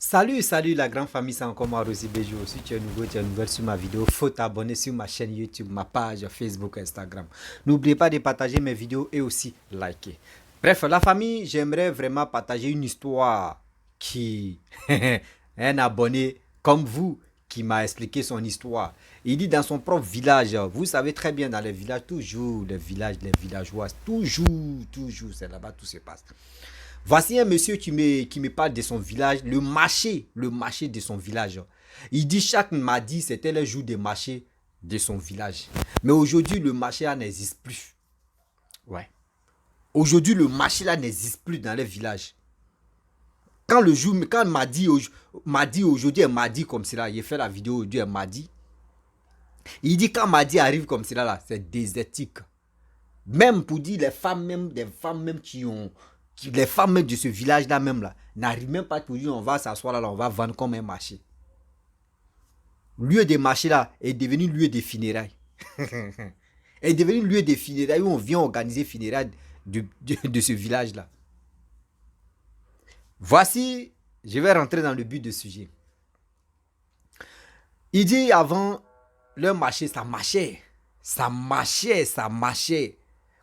Salut la grande famille, c'est encore moi Rosy Bejo. Si tu es nouveau, tu es nouvelle sur ma vidéo, faut t'abonner sur ma chaîne YouTube, ma page Facebook, Instagram. N'oubliez pas de partager mes vidéos et aussi liker. Bref, la famille, j'aimerais vraiment partager une histoire qui... un abonné comme vous qui m'a expliqué son histoire. Il dit dans son propre village, vous savez très bien dans les villages, toujours les villageois, toujours, c'est là-bas tout se passe. Voici un monsieur qui me parle de son village, le marché de son village. Il dit chaque mardi, c'était le jour des marchés de son village. Mais aujourd'hui, le marché là n'existe plus. Ouais. Aujourd'hui, le marché là n'existe plus dans les villages. Quand mardi aujourd'hui est mardi comme cela, il fait la vidéo aujourd'hui est mardi. Il dit quand mardi arrive comme cela là, c'est désertique. Même pour dire les femmes même, des femmes même les femmes même de ce village là même là, n'arrivent même pas pour dire on va s'asseoir là, on va vendre comme un marché. Lieu des marchés là est devenu lieu des funérailles. Est devenu lieu des funérailles où on vient organiser funérailles de ce village là. Voici, je vais rentrer dans le but du sujet. Il dit avant, le marché, ça marchait. Ça marchait.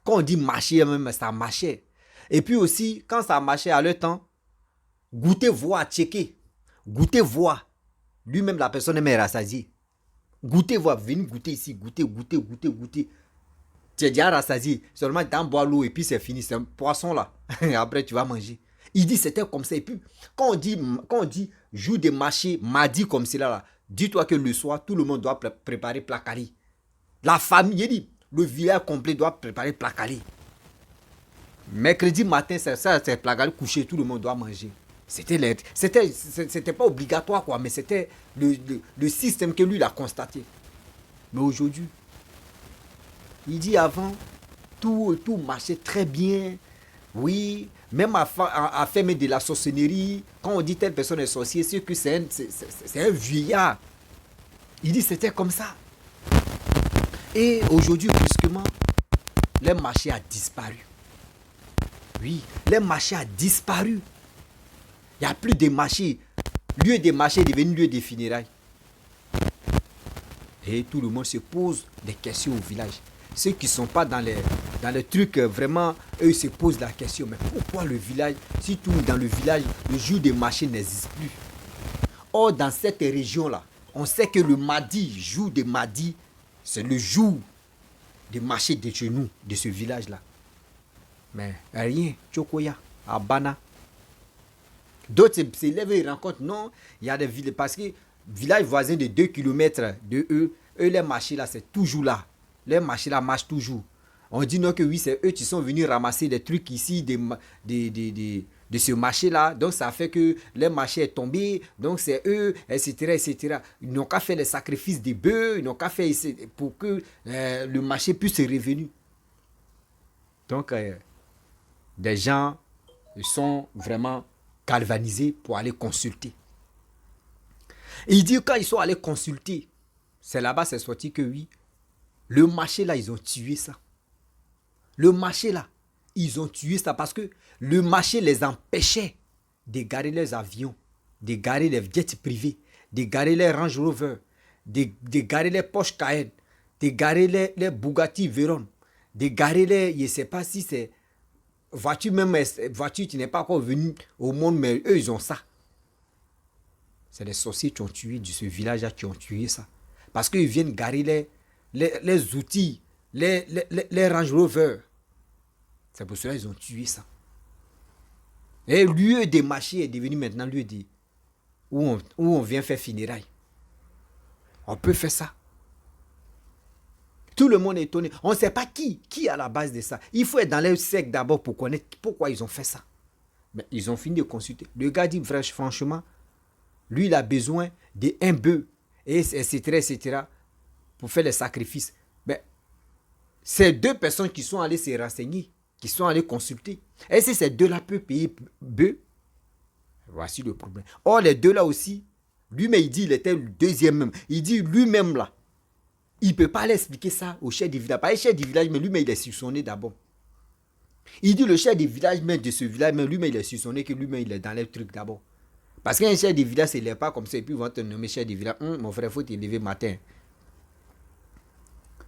Quand on dit marcher, même, ça marchait. Et puis aussi, quand ça marchait à leur temps, goûter, voir, checker. Goûter, voir. Lui-même, la personne est rassasiée. Goûter, voir. Venez goûter ici. Goûter. Tu es déjà rassasié. Seulement, tu en bois l'eau et puis c'est fini. C'est un poisson là. Après, tu vas manger. Il dit c'était comme ça. Et puis, quand on dit jour de marché, mardi comme cela là, dis-toi que le soir, tout le monde doit préparer placari. La famille, il dit, le village complet doit préparer placari. Mercredi matin, c'est placari couché, tout le monde doit manger. C'était pas obligatoire quoi, mais c'était le système que lui il a constaté. Mais aujourd'hui, il dit avant, tout marchait très bien. Oui, même à faire de la sorcellerie, quand on dit telle personne est sorcier, c'est que c'est un vieillard. Il dit c'était comme ça. Et aujourd'hui, brusquement, le marché a disparu. Oui, le marché a disparu. Il n'y a plus de marché. Lieu des marchés est devenu lieu des funérailles. Et tout le monde se pose des questions au village. Ceux qui ne sont pas dans les trucs, vraiment, eux se posent la question. Mais pourquoi le village, surtout dans le village, le jour des marchés n'existe plus? Or, dans cette région-là, on sait que le mardi, jour de mardi, c'est le jour des marchés de chez nous, de ce village-là. Mais rien, Chokoya, Abana. D'autres s'élèvent et rencontrent. Non, il y a des villes, parce que village voisin de 2 kilomètres de eux, les marchés là, c'est toujours là. Les marchés là marchent toujours. On dit non que oui, c'est eux qui sont venus ramasser des trucs ici de ce marché-là. Donc ça fait que le marché est tombé. Donc c'est eux, etc., etc. Ils n'ont qu'à faire les sacrifices des bœufs. Ils n'ont qu'à faire pour que le marché puisse se revenir. Donc des gens sont vraiment galvanisés pour aller consulter. Et il dit quand ils sont allés consulter, c'est là-bas c'est sorti que oui, le marché là, ils ont tué ça. Le marché là, ils ont tué ça parce que le marché les empêchait de garer leurs avions, de garer les jets privés, de garer les Range Rover, de garer les Porsche Cayenne, de garer les Bugatti Veyron, de garer les, je ne sais pas si c'est voiture même, voiture qui n'est pas encore venue au monde, mais eux ils ont ça. C'est les sorciers qui ont tué de ce village-là, qui ont tué ça. Parce qu'ils viennent garer les outils, les Range Rover. C'est pour cela qu'ils ont tué ça. Et lieu des marchés est devenu maintenant lieu où on vient faire funérailles. On peut faire ça. Tout le monde est étonné. On ne sait pas qui est à la base de ça. Il faut être dans les sectes d'abord pour connaître pourquoi ils ont fait ça. Mais ils ont fini de consulter. Le gars dit franchement, lui il a besoin d'un bœuf, etc., etc., pour faire les sacrifices. Mais ces deux personnes qui sont allées se renseigner, qui sont allées consulter, et si ces deux-là peuvent payer bœuf, voici le problème. Or, les deux-là aussi, lui-même, il dit, il était le deuxième même. Il dit lui-même là, il ne peut pas aller expliquer ça au chef du village. Pas le chef du village, mais lui-même, il est soupçonné d'abord. Il dit le chef du village, même de ce village, mais lui-même, il est soupçonné que lui-même, il est dans les trucs d'abord. Parce qu'un chef de village, c'est les pas comme ça. Et puis, ils vont te nommer chef de village. Mon frère, il faut te lever matin.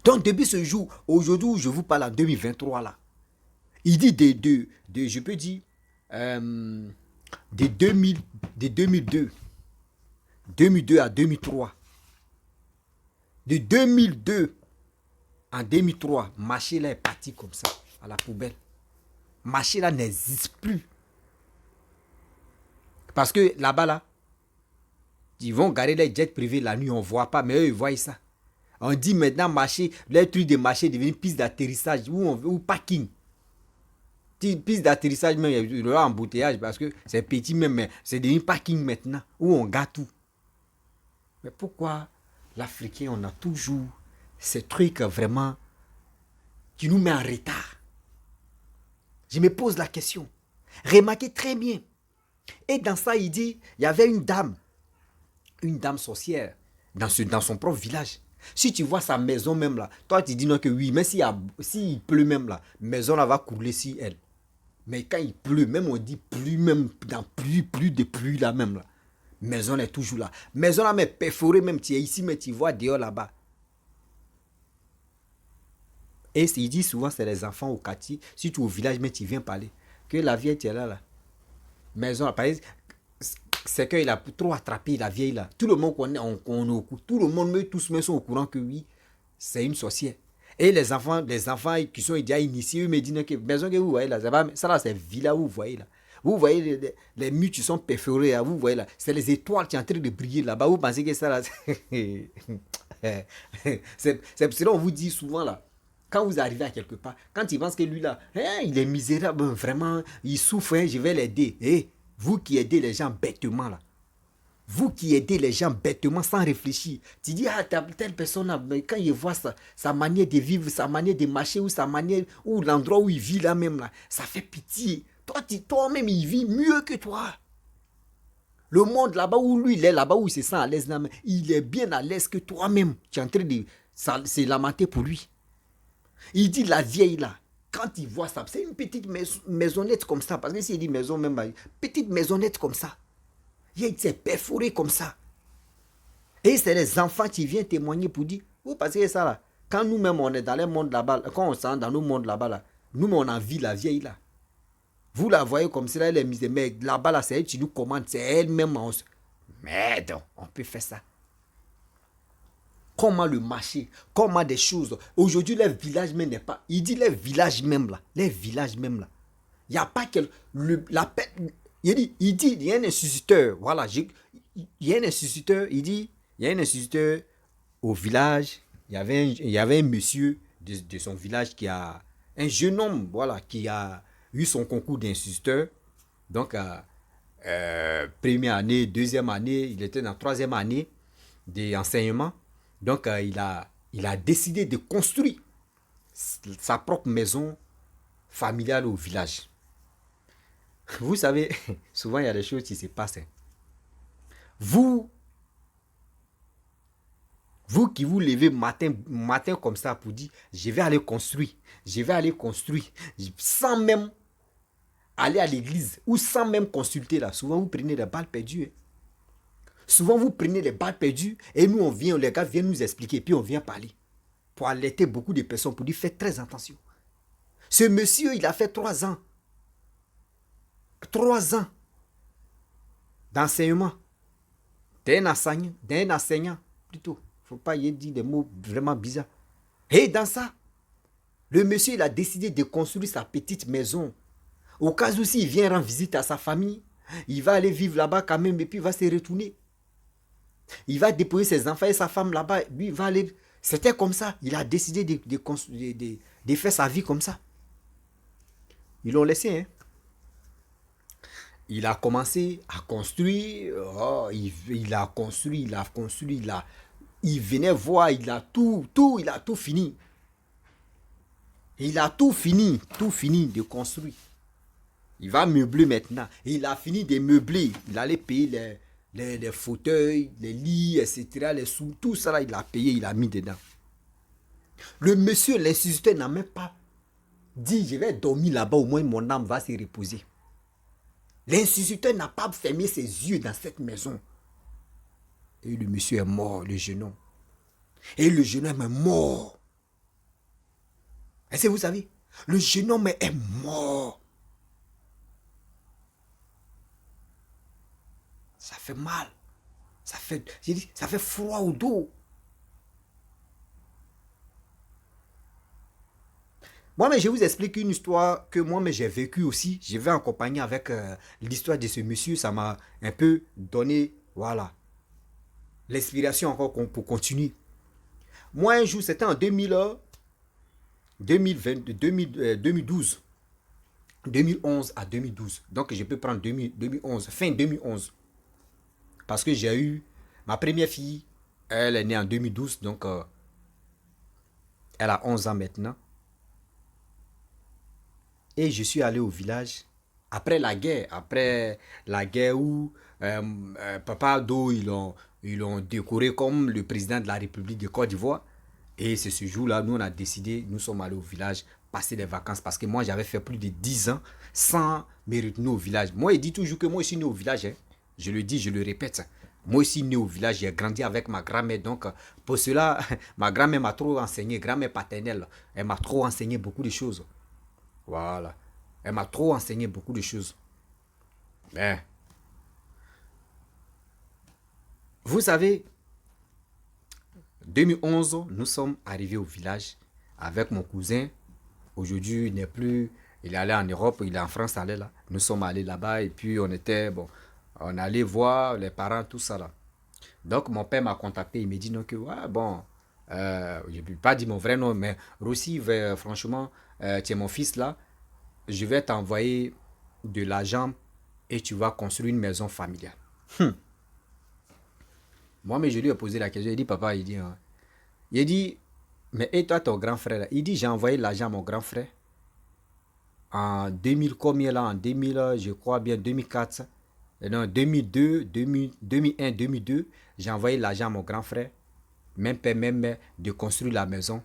Donc, depuis ce jour, aujourd'hui où je vous parle en 2023, là, il dit je peux dire, de 2000, de 2002 à 2003. De 2002 en 2003, marché là est parti comme ça, à la poubelle. Marché là n'existe plus. Parce que là-bas, là, ils vont garer les jets privés la nuit, on ne voit pas, mais eux, ils voient ça. On dit maintenant, marché, les trucs de marché deviennent piste d'atterrissage ou parking. Piste d'atterrissage, même, il y aura embouteillage parce que c'est petit même, mais c'est devenu parking maintenant, où on gâte tout. Mais pourquoi l'Africain, on a toujours ces trucs vraiment qui nous met en retard? Je me pose la question. Remarquez très bien. Et dans ça, il dit, il y avait une dame sorcière, dans son propre village. Si tu vois sa maison même là, toi tu dis non que oui, mais s'il pleut même là, maison là va couler sur elle. Mais quand il pleut, même on dit pluie, même dans pluie de pluie là même là. Maison est toujours là. Maison là, mais perforée même, tu es ici, mais tu vois dehors là-bas. Et il dit souvent, c'est les enfants au quartier, si tu es au village, mais tu viens parler, que la vieille, tu es là. Maison là, par exemple, c'est qu'il a trop attrapé la vieille là. Tout le monde connaît, on est au courant. Tout le monde, tous sont au courant que oui, c'est une sorcière. Et les enfants qui sont déjà initiés, eux me disent que maison que vous voyez là, ça là, c'est villa où vous voyez là. Vous voyez les murs qui sont perforés là, vous voyez là. C'est les étoiles qui sont en train de briller là-bas. Vous pensez que ça là, c'est pour cela qu'on vous dit souvent là. Quand vous arrivez à quelque part, quand ils pensent que lui là, il est misérable, vraiment, il souffre, je vais l'aider. Vous qui aidez les gens bêtement là, vous qui aidez les gens bêtement sans réfléchir, tu dis, telle personne là, mais quand il voit sa manière de vivre, sa manière de marcher, ou sa manière, ou l'endroit où il vit là même là, ça fait pitié. Toi-même, il vit mieux que toi. Le monde là-bas où lui, il est là-bas où il se sent à l'aise là, il est bien à l'aise que toi-même. Tu es en train de se lamenter pour lui. Il dit la vieille là, quand il voit ça, c'est une petite maisonnette comme ça, parce que s'il dit maison même, petite maisonnette comme ça. Il s'est perforé comme ça. Et c'est les enfants qui viennent témoigner pour dire, vous passez ça là, quand nous-mêmes on est dans les mondes là-bas, quand on s'en dans nos mondes là-bas, là, nous on a vu la vieille là. Vous la voyez comme ça, elle est mise, mais là-bas là, c'est elle qui nous commande, c'est elle-même. Mais donc, on peut faire ça. Comment le marché, comment des choses. Aujourd'hui, les villages même n'est pas. Il dit les villages même là. Les villages même là. Il n'y a pas que il dit, il y a un instituteur. Voilà. Il y a un instituteur. Il dit, il y a un instituteur au village. Il y avait un monsieur de son village qui a. Un jeune homme, voilà, qui a eu son concours d'instituteur. Donc, première année, deuxième année, il était dans troisième année d'enseignement. Donc, il a décidé de construire sa propre maison familiale au village. Vous savez, souvent il y a des choses qui se passent. Vous qui vous levez matin comme ça pour dire, je vais aller construire, sans même aller à l'église ou sans même consulter là. Souvent, vous prenez des balles perdues. Souvent, vous prenez les balles perdues et nous, les gars viennent nous expliquer, puis on vient parler. Pour alerter beaucoup de personnes, pour dire, faites très attention. Ce monsieur, il a fait 3 ans. 3 ans d'enseignement. D'un enseignant, plutôt. Il ne faut pas y dire des mots vraiment bizarres. Et dans ça, le monsieur, il a décidé de construire sa petite maison. Au cas où s'il vient rendre visite à sa famille, il va aller vivre là-bas quand même et puis il va se retourner. Il va déposer ses enfants et sa femme là-bas. Lui, il va aller. C'était comme ça. Il a décidé de faire sa vie comme ça. Ils l'ont laissé. Il a commencé à construire. Il a construit. Il venait voir. Il a tout fini. Il a tout fini de construire. Il va meubler maintenant. Il a fini de meubler. Il allait payer les fauteuils, les lits, etc. Les sous, tout ça là, il a payé, il a mis dedans. Le monsieur, l'instituteur n'a même pas dit, je vais dormir là-bas, au moins mon âme va se reposer. L'instituteur n'a pas fermé ses yeux dans cette maison. Et le monsieur est mort, le jeune homme. Et le jeune homme est mort. Est-ce que vous savez? Le jeune homme est mort. Ça fait mal. Ça fait froid au dos. Moi, mais je vous explique une histoire que moi, mais j'ai vécue aussi. Je vais en compagnie avec l'histoire de ce monsieur. Ça m'a un peu donné, voilà, l'inspiration encore pour continuer. Moi, un jour, c'était en 2012. 2011 à 2012. Donc, je peux prendre 2011, fin 2011. Parce que j'ai eu ma première fille. Elle est née en 2012. Donc, elle a 11 ans maintenant. Et je suis allé au village après la guerre où Papa Ado, ils l'ont décoré comme le président de la République de Côte d'Ivoire. Et c'est ce jour-là, nous on a décidé, nous sommes allés au village passer des vacances parce que moi j'avais fait plus de 10 ans sans me retourner au village. Moi, il dit toujours que moi je suis né au village. Hein. Je le dis, je le répète. Moi aussi né au village, j'ai grandi avec ma grand-mère. Donc pour cela, ma grand-mère m'a trop enseigné, grand-mère paternelle. Elle m'a trop enseigné beaucoup de choses. Voilà. Elle m'a trop enseigné beaucoup de choses. Mais, vous savez, 2011, nous sommes arrivés au village avec mon cousin. Aujourd'hui, il n'est plus... Il est allé en Europe, il est en France, allé là. Nous sommes allés là-bas et puis on était... Bon, on allait voir les parents, tout ça là. Donc, mon père m'a contacté. Il m'a dit non, que... Ouais, bon... je ne peux pas dire mon vrai nom, mais Rossi, franchement, tu es mon fils là. Je vais t'envoyer de l'argent et tu vas construire une maison familiale. Moi, mais je lui ai posé la question. Il dit, papa, il dit, mais et toi, ton grand frère là? Il dit, j'ai envoyé l'argent à mon grand frère en 2000, combien là? En 2000, je crois bien 2004. Non, 2002, 2001, 2002. J'ai envoyé l'argent à mon grand frère, même père, même mère, de construire la maison.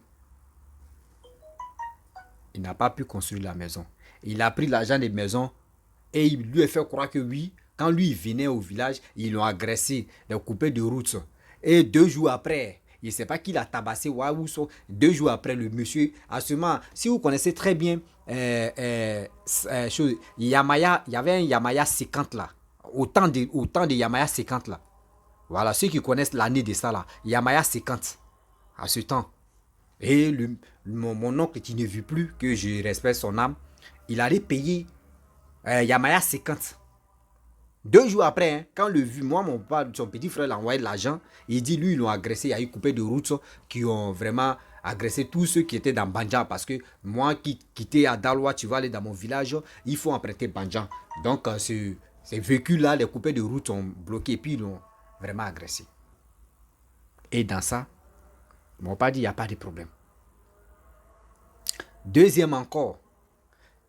Il n'a pas pu construire la maison. Il a pris l'argent des maisons et il lui a fait croire que oui, quand lui il venait au village, ils l'ont agressé, l'ont coupé de route. Et 2 jours après, il ne sait pas qui l'a tabassé. 2 jours après, le monsieur, à ce moment, si vous connaissez très bien, Yamaya, il y avait un Yamaya 50 là, autant de Yamaya 50 là. Voilà, ceux qui connaissent l'année de ça là, Yamaya 50, à ce temps. Et mon oncle qui ne vit plus, que je respecte son âme, il allait payer Yamaya 50. 2 jours après, hein, quand le vu, moi, mon père, son petit frère l'a envoyé de l'argent, il dit, lui, ils l'ont agressé, il y a eu coupé de route qui ont vraiment agressé tous ceux qui étaient dans Bandjan. Parce que moi qui quittais à Daloa, tu vas aller dans mon village, il faut emprunter Bandjan. Donc, ces véhicules-là, les coupés de route ont bloqué, puis ils l'ont vraiment agressé. Et dans ça, mon père dit, il n'y a pas de problème. Deuxième encore,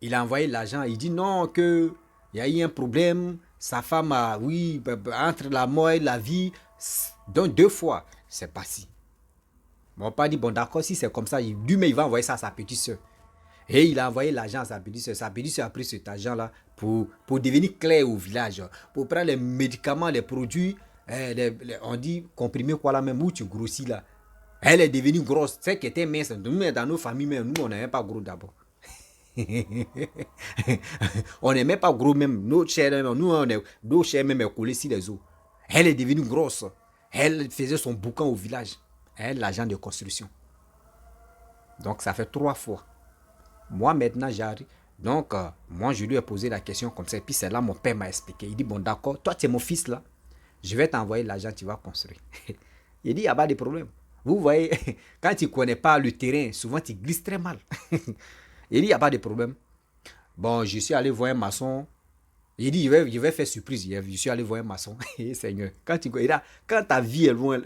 il a envoyé l'argent, il dit non, que il y a eu un problème, sa femme a, oui, entre la mort et la vie, donc 2 fois, c'est pas si. Mon père dit, bon d'accord, si c'est comme ça, lui-même il va envoyer ça à sa petite soeur. Et il a envoyé l'argent à sa petite soeur. Sa petite soeur a pris cet argent-là pour devenir clair au village, pour prendre les médicaments, les produits, on dit comprimés quoi là même, où tu grossis là. Elle est devenue grosse, celle qui était mince, nous dans nos familles même, nous on n'aimait pas gros d'abord. On n'aimait pas gros même, nos chairs même est collée sur les os. Elle est devenue grosse, elle faisait son boucan au village, elle l'agent de construction. Donc ça fait 3 fois. Moi maintenant j'arrive, donc moi je lui ai posé la question comme ça, et puis c'est là mon père m'a expliqué. Il dit bon d'accord, toi tu es mon fils là, je vais t'envoyer l'argent, tu vas construire. Il dit il n'y a pas de problème. Vous voyez, quand tu ne connais pas le terrain, souvent tu glisses très mal. Il dit, il n'y a pas de problème. Bon, je suis allé voir un maçon. Il dit, je vais faire surprise. Je suis allé voir un maçon. Seigneur, quand ta vie est loin,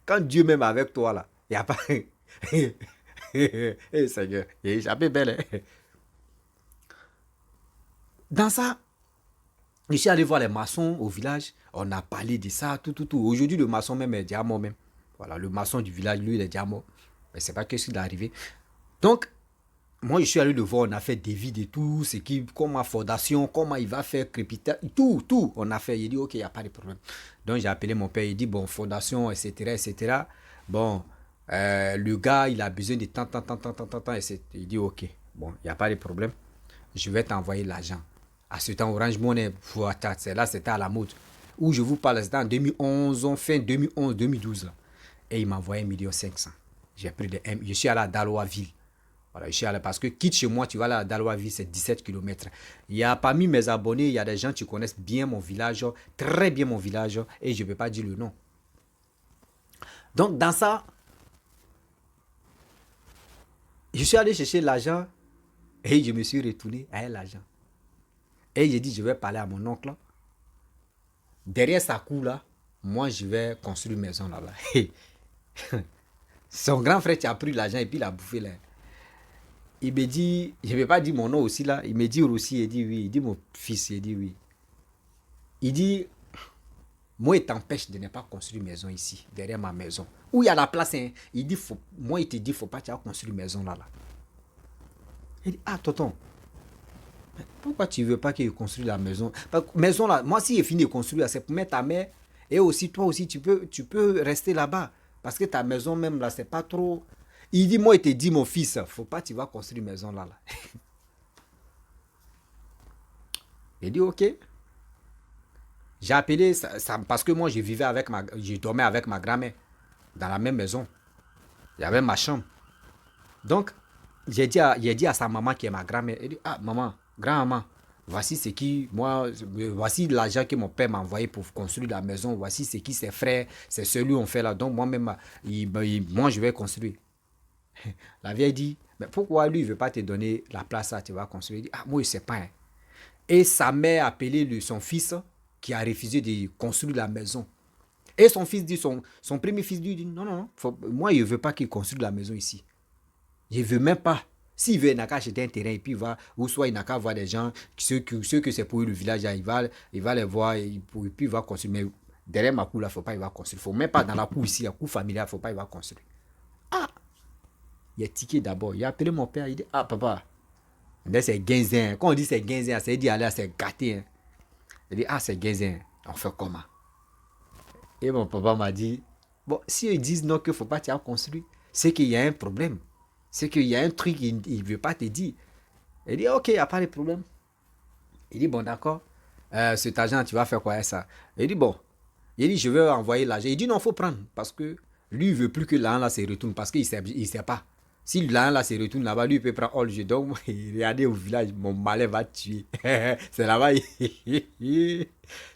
quand Dieu même avec toi, là, il n'y a pas... Seigneur, il est échappé belle. Dans ça, je suis allé voir les maçons au village. On a parlé de ça, tout. Aujourd'hui, le maçon même est déjà mort même. Voilà, le maçon du village, lui, il est déjà mort. Mais c'est pas qu'est-ce qui est arrivé. Donc, moi, je suis allé le voir, on a fait des vides et tout, c'est qui, comment fondation, comment il va faire crépitation, tout, on a fait. Il dit, ok, il n'y a pas de problème. Donc, j'ai appelé mon père, il dit, bon, fondation, etc., etc. Bon, le gars, il a besoin de tant, etc. Il dit, ok, bon, il n'y a pas de problème, je vais t'envoyer l'argent. À ce temps, Orange Money, là, c'était à la mode. Où je vous parle, c'était en 2011, fin 2011, 2012. Et il m'a envoyé 1,5 million. J'ai pris je suis allé à Daloa-Ville. Voilà, je suis allé parce que quitte chez moi, tu vas là à Daloa-Ville, c'est 17 kilomètres. Il y a parmi mes abonnés, il y a des gens qui connaissent bien mon village, très bien mon village, et je ne peux pas dire le nom. Donc, dans ça, je suis allé chercher l'argent et je me suis retourné avec l'argent. Et j'ai dit, je vais parler à mon oncle. Derrière sa cour là, moi, je vais construire une maison là-bas. Son grand frère qui a pris l'argent et puis il a bouffé là. Il me dit, je ne vais pas dire mon nom aussi là, il me dit aussi, il dit oui, il dit mon fils, il dit oui. Il dit, moi il t'empêche de ne pas construire une maison ici, derrière ma maison. Où il y a la place, hein. Il dit, moi il te dit, faut pas tu as construire une maison là. Il dit, ah tonton, pourquoi tu veux pas qu'il construise la maison? Maison là, moi si il fini de construire, c'est pour mettre ta mère, et aussi toi aussi tu peux rester là-bas. Parce que ta maison même là, c'est pas trop. Il dit, moi il te dit mon fils, faut pas tu vas construire une maison là. Il dit, ok. J'ai appelé parce que moi je dormais avec ma grand-mère dans la même maison. J'avais ma chambre. Donc, j'ai dit à sa maman qui est ma grand-mère, elle dit, ah maman, grand-maman, voici ce qui, moi, voici l'argent que mon père m'a envoyé pour construire la maison, voici ce qui ses frères, ses celui ont fait là. Donc moi-même, moi je vais construire. La vieille dit, mais pourquoi lui il ne veut pas te donner la place là, tu vas construire? Il dit, ah moi je ne sais pas. Hein. Et sa mère a appelé son fils qui a refusé de construire la maison. Et son fils dit, son premier fils dit, non, non, non, moi je ne veux pas qu'il construise la maison ici. Je ne veux même pas. S'il veut, il n'a qu'à acheter un terrain et puis il va, ou soit il n'a qu'à voir des gens, ceux que c'est pour le village, il va les voir et puis il va construire. Mais derrière ma cour là, il ne faut pas, il va construire. Il ne faut même pas dans la cour ici, la cour familiale, il ne faut pas, il va construire. Ah! Il a tiqué d'abord. Il a appelé mon père, il dit, ah papa, c'est guinzin. Quand on dit c'est guinzin, c'est dit allez, c'est gâté. Hein. Il dit, ah c'est guinzin. On fait comment? Et mon papa m'a dit, bon, si ils disent non qu'il ne faut pas te construire, c'est qu'il y a un problème. C'est qu'il y a un truc qu'il ne veut pas te dire. Il dit, ok, il n'y a pas de problème. Il dit, bon, d'accord. Cet argent, tu vas faire quoi avec ça? Il dit, bon. Il dit, je vais envoyer l'argent. Il dit, non, il faut prendre. Parce que lui, il ne veut plus que l'argent là se retourne. Parce qu'il ne sait pas. Si l'argent là se retourne là-bas, lui, il peut prendre all le jeu. Donc, regardez au village, mon malais va tuer. C'est là-bas.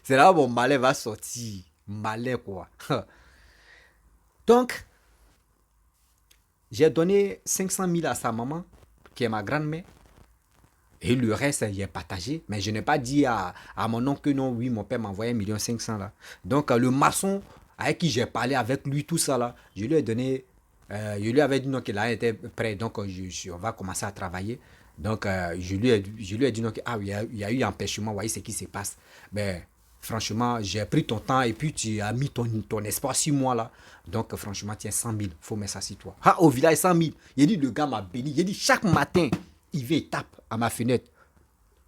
C'est là-bas mon malais va sortir. Malais, quoi. Donc, j'ai donné 500 000 à sa maman, qui est ma grand-mère. Et le reste, il est partagé. Mais je n'ai pas dit à mon oncle que non, oui, mon père m'a envoyé 1,5 million là. Donc, le maçon avec qui j'ai parlé avec lui, tout ça là, je lui ai donné, je lui avais dit non, qu'il était prêt. Donc, on va commencer à travailler. Donc, je lui ai dit non, ah, il y a eu un empêchement, vous voyez ce qui se passe. Mais franchement, j'ai pris ton temps et puis tu as mis ton espoir sur moi là. Donc, franchement, tiens, 100 000, il faut mettre ça sur toi. Ah, au village, 100 000. Il dit, le gars m'a béni. Il dit, chaque matin, il vient, il tape à ma fenêtre.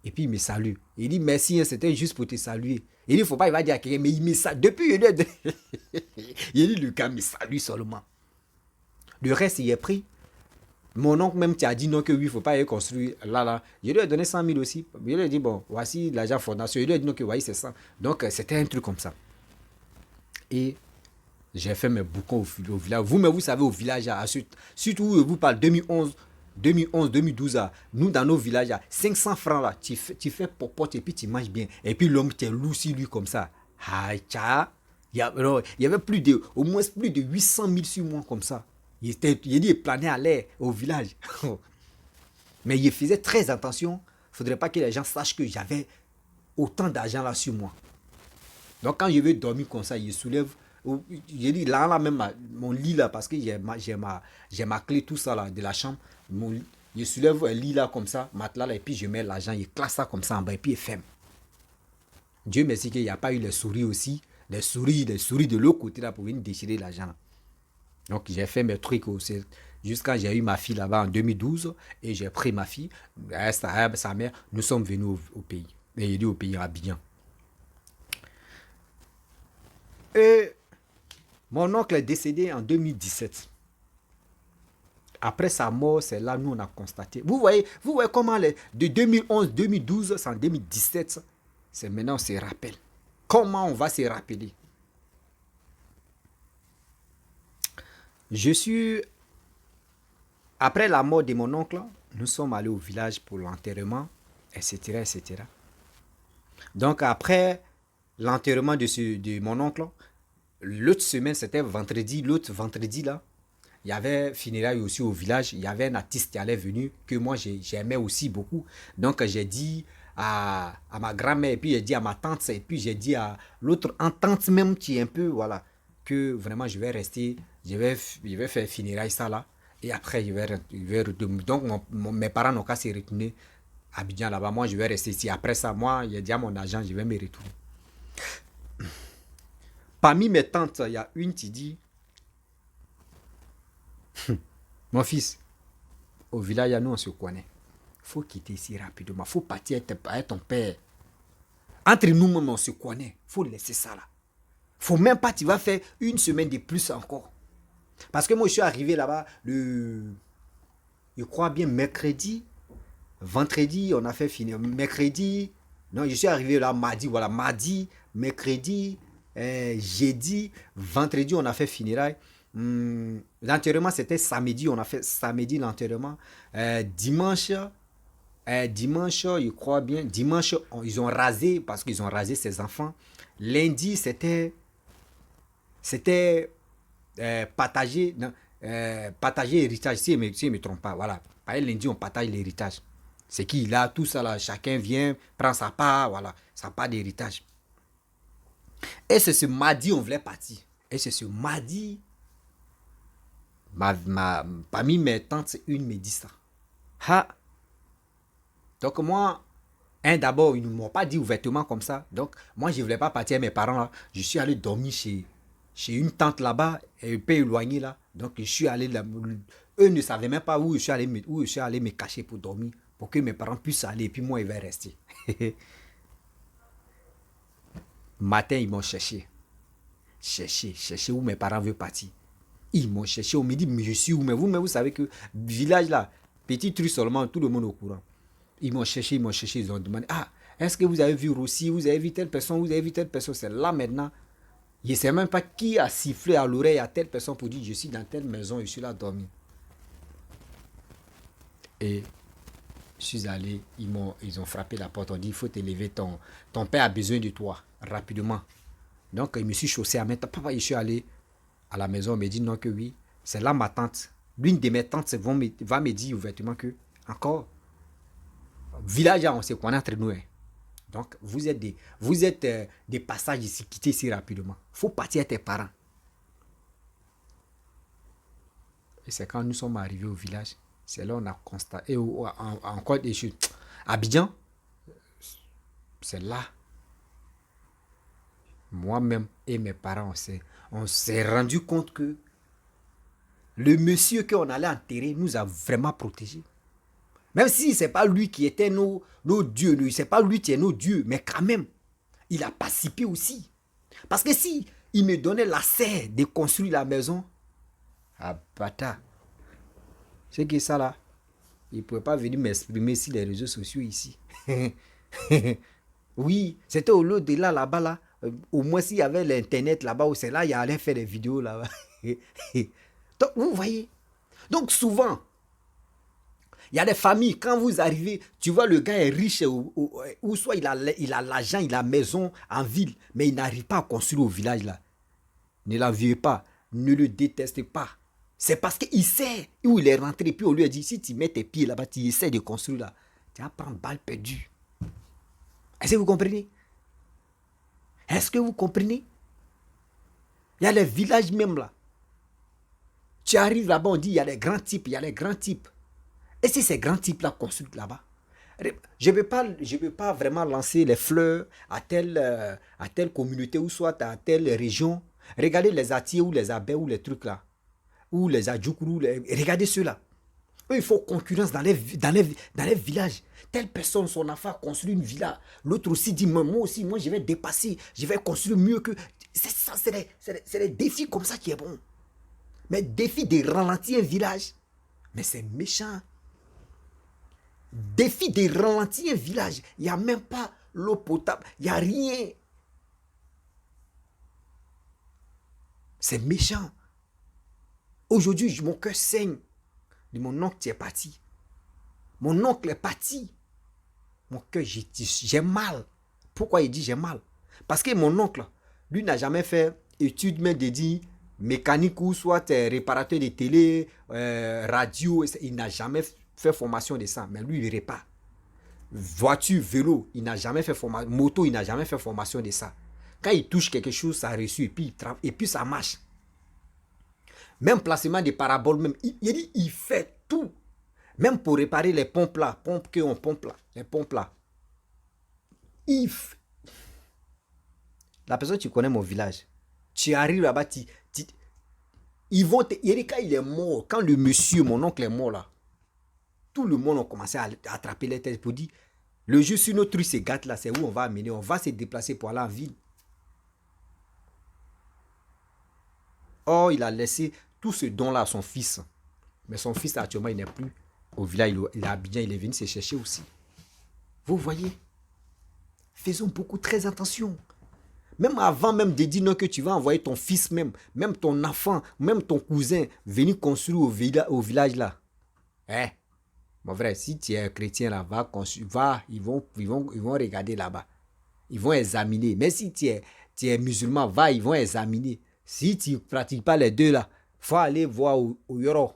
Et puis il me salue. Il dit merci, hein, c'était juste pour te saluer. Il dit, il ne faut pas, il va dire à quelqu'un, mais il me salue. Depuis, il dit, le gars me salue seulement. Le reste, il est pris. Mon oncle même, tu as dit non, que oui, il ne faut pas y construire là. Je lui ai donné 100 000 aussi. Je lui ai dit, bon, voici l'argent fondation. Je lui ai dit non, que voyez, c'est ça. Donc, c'était un truc comme ça. Et j'ai fait mes boucons au village. Vous-même, vous savez, au village, surtout, je vous parle 2011, 2012, nous dans nos villages, 500 francs là, tu fais popote et puis tu manges bien. Et puis l'homme tient loussi lui comme ça. Il y avait au moins plus de 800 000 sur moi comme ça. Il planait à l'air au village. Mais il faisait très attention. Il ne faudrait pas que les gens sachent que j'avais autant d'argent là sur moi. Donc quand je vais dormir comme ça, il soulève. J'ai dit là même mon lit là, parce que j'ai ma clé, tout ça là, de la chambre. Je soulève un lit là comme ça, matelas là, et puis je mets l'argent, il classe ça comme ça en bas, et puis il ferme. Dieu merci qu'il n'y a pas eu les souris aussi, les souris de l'autre côté là pour venir déchirer l'argent. Donc j'ai fait mes trucs aussi. jusqu'à j'ai eu ma fille là-bas en 2012 et j'ai pris ma fille, sa mère, nous sommes venus au pays. Et il est au pays à Abidjan. Et mon oncle est décédé en 2017. Après sa mort, c'est là nous on a constaté. Vous voyez comment de 2011, 2012, c'est en 2017, c'est maintenant on se rappelle. Comment on va se rappeler? Je suis, après la mort de mon oncle, nous sommes allés au village pour l'enterrement, etc., etc. Donc après l'enterrement de mon oncle, l'autre semaine, c'était vendredi, l'autre vendredi là, il y avait funérailles aussi au village, il y avait un artiste qui allait venir, que moi j'aimais aussi beaucoup. Donc j'ai dit à ma grand-mère, et puis j'ai dit à ma tante, et puis j'ai dit à l'autre tante même qui est un peu, voilà, que vraiment je vais rester, je vais faire funérailles ça là, et après donc mes parents n'ont qu'à se retourner à Abidjan là-bas, moi je vais rester ici. Après ça, moi, j'ai dit à mon agent, je vais me retourner. Parmi mes tantes, il y a une qui dit, mon fils, au village, nous, on se connaît. Il faut quitter ici rapidement. Il faut partir avec ton père. Entre nous-mêmes, on se connaît. Il faut laisser ça là. Il ne faut même pas, tu vas faire une semaine de plus encore. Parce que moi, je suis arrivé là-bas je crois bien, mercredi. Vendredi, on a fait finir. Mercredi, non, je suis arrivé là mardi, voilà, mardi, mercredi, jeudi, vendredi, on a fait funérailles. L'enterrement, c'était samedi, on a fait samedi l'enterrement. Dimanche, je crois bien, dimanche, ils ont rasé, parce qu'ils ont rasé ses enfants. Lundi, c'était partager, non, partager l'héritage, si je ne me trompe pas, voilà. Par lundi, on partage l'héritage. C'est qui là, tout ça là, chacun vient, prend sa part, voilà, sa part d'héritage. Et c'est ce mardi, on voulait partir. Et c'est ce mardi, parmi mes tantes, une me dit ça. Ha! Donc moi, d'abord, ils ne m'ont pas dit ouvertement comme ça. Donc moi, je ne voulais pas partir avec mes parents là. Je suis allé dormir chez une tante là-bas, un peu éloignée là. Donc je suis allé là. Eux ne savaient même pas où je suis allé me cacher pour dormir, pour que mes parents puissent aller et puis moi, ils vais rester. Matin, ils m'ont cherché où mes parents veulent partir. Ils m'ont cherché, on me dit, mais je suis où? Mais vous savez que village là, petit truc seulement, tout le monde est au courant. Ils m'ont cherché, ils ont demandé, ah, est-ce que vous avez vu Rossi, vous avez vu telle personne, vous avez vu telle personne? C'est là maintenant. Je ne sais même pas qui a sifflé à l'oreille à telle personne pour dire, je suis dans telle maison, je suis là dormi. Et je suis allé, ils ont frappé la porte, on dit, il faut te lever, ton père a besoin de toi, rapidement. Donc, je me suis chaussé à mettre, papa, je suis allé à la maison, on me dit non que oui. C'est là ma tante, l'une de mes tantes va me dire ouvertement que, encore, village, on se connaît entre nous. Hein. Donc, vous êtes des passages ici, quittez ici rapidement. Il faut partir avec tes parents. Et c'est quand nous sommes arrivés au village, c'est là on a constaté, et encore des choses. Abidjan, c'est là. Moi-même et mes parents, on s'est rendu compte que le monsieur qu'on allait enterrer nous a vraiment protégés. Même si ce n'est pas lui qui était nos dieux, ce n'est pas lui qui est nos dieux, mais quand même, il a participé aussi. Parce que si il me donnait l'accès de construire la maison, ah bâtard, c'est que ça là, il ne pouvait pas venir m'exprimer sur les réseaux sociaux ici. Oui, c'était au lot de là-bas là. Au moins s'il y avait l'internet là-bas, c'est là il allait faire des vidéos là-bas. Donc vous voyez. Donc souvent, il y a des familles, quand vous arrivez, tu vois le gars est riche ou soit il a l'argent, il a la maison en ville, mais il n'arrive pas à construire au village là. Ne l'enviez pas, ne le détestez pas. C'est parce qu'il sait où il est rentré, puis on lui a dit, si tu mets tes pieds là-bas, tu essaies de construire là, tu vas prendre balle perdue. Est-ce que vous comprenez? Est-ce que vous comprenez? Il y a les villages même là. Tu arrives là-bas, on dit, il y a les grands types, Et si ces grands types là construisent là-bas, je ne veux pas vraiment lancer les fleurs à telle communauté ou soit à telle région. Regardez les atiers ou les abeilles ou les trucs là. ou les Adjoukuru, regardez ceux-là. Eux, il faut concurrence dans les villages. Telle personne, son enfant construit une villa. L'autre aussi dit, moi aussi, moi je vais dépasser, je vais construire mieux que... C'est ça, c'est les défis comme ça qui est bon. Mais défi de ralentir un village, mais c'est méchant. Défi de ralentir un village, il n'y a même pas l'eau potable, il n'y a rien. C'est méchant. Aujourd'hui, mon cœur saigne. De mon oncle qui est parti. Mon oncle est parti. Mon cœur, j'ai mal. Pourquoi il dit j'ai mal? Parce que mon oncle, lui, n'a jamais fait études, mais dédiées mécanique ou soit réparateur de télé, radio. Il n'a jamais fait formation de ça. Mais lui, il répare. Voiture, vélo, il n'a jamais fait formation. Moto, il n'a jamais fait formation de ça. Quand il touche quelque chose, ça reçoit et puis ça marche. Même placement des paraboles, même, il fait tout. Même pour réparer les pompes là, les pompes là. La personne, tu connais mon village. Tu arrives là-bas, ils vont te... Quand il est mort, quand le monsieur, mon oncle est mort là, tout le monde a commencé à attraper les têtes pour dire, le jeu sur notre rue se gâte là, c'est où on va amener, on va se déplacer pour aller en ville. Or, il a laissé tout ce don-là à son fils. Mais son fils, actuellement, il n'est plus au village. Il est à Abidjan, il est venu se chercher aussi. Vous voyez? Faisons beaucoup très attention. Même avant même de dire non que tu vas envoyer ton fils même ton enfant, même ton cousin, venir construire au village là. Eh, mon frère, si tu es un chrétien là, ils vont regarder là-bas. Ils vont examiner. Mais si tu es musulman, ils vont examiner. Si tu ne pratiques pas les deux là, faut aller voir au Yoro.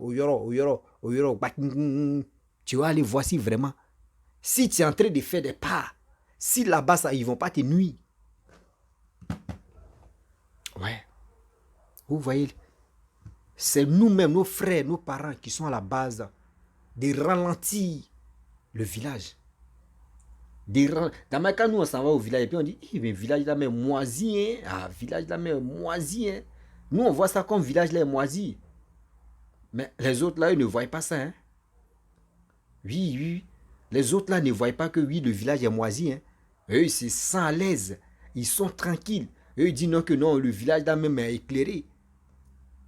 Tu vas aller voir si vraiment. Si tu es en train de faire des pas, si là-bas, ça, ils ne vont pas te nuire. Ouais. Vous voyez, c'est nous-mêmes, nos frères, nos parents qui sont à la base de ralentir le village. Dans quand nous on s'en va au village et puis on dit, mais village là mais moisi, hein? Ah, village là mais moisi, hein? Nous on voit ça comme village là moisi. Mais les autres là, ils ne voient pas ça, hein? Oui. Les autres là ne voient pas que oui, le village est moisi, hein? Eux, ils se sentent à l'aise. Ils sont tranquilles. Eux, ils disent non que non, le village là même est éclairé.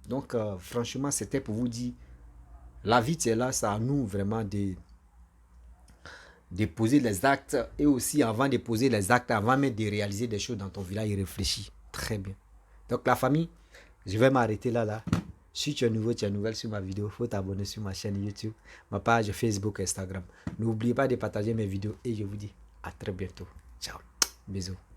Donc, franchement, c'était pour vous dire, la vie, c'est là, c'est à nous vraiment de poser les actes et aussi avant de poser les actes, avant même de réaliser des choses dans ton village, il réfléchit. Très bien. Donc, la famille, je vais m'arrêter là. Si tu es nouveau, tu es nouvelle sur ma vidéo, il faut t'abonner sur ma chaîne YouTube, ma page Facebook, Instagram. N'oubliez pas de partager mes vidéos et je vous dis à très bientôt. Ciao. Bisous.